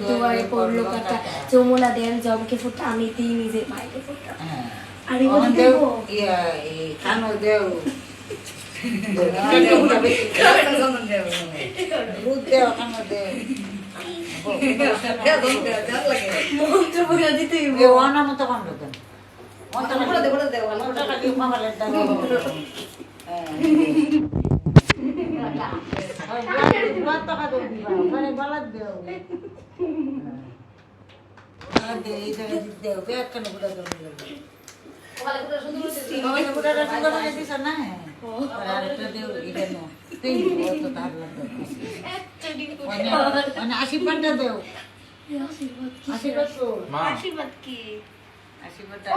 দুয়ারে পড়লো কাটা যমুনা দেন জমকে ফুটা আমি দিই নিজের মাইকে ফুটা আরে বল দেব কানো দেও মন্ত্র বলে দিতে আশীর্বাদটা দেও আশীর্বাদ কি আশীর্বাদটা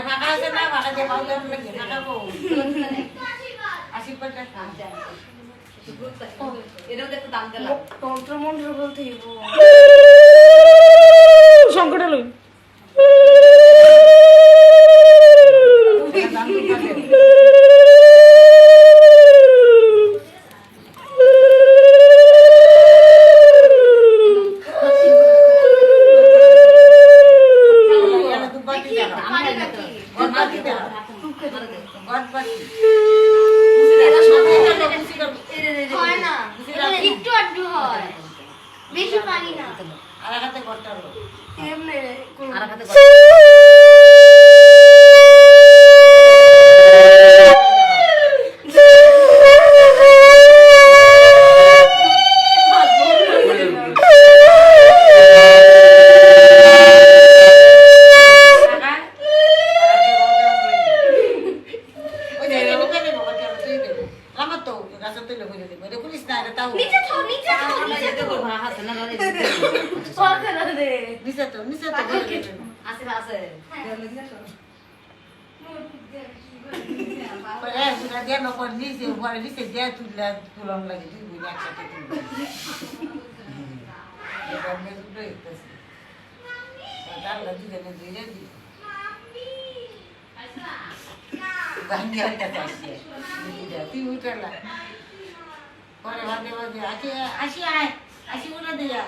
ফাঁকা আছে না ফাঁকা যে পাও লাগে ফাঁকা বউ আশীর্বাদটা এটাও দেখো দাম দিলাম তন্ত্র মন্ত্র বলতে সংকট লই হয় না একটু আড্ডু হয় বেশি পানি না আর হাতে করতে হবে এমনি আর হাতে আসি আয় আসি বলে দিয়া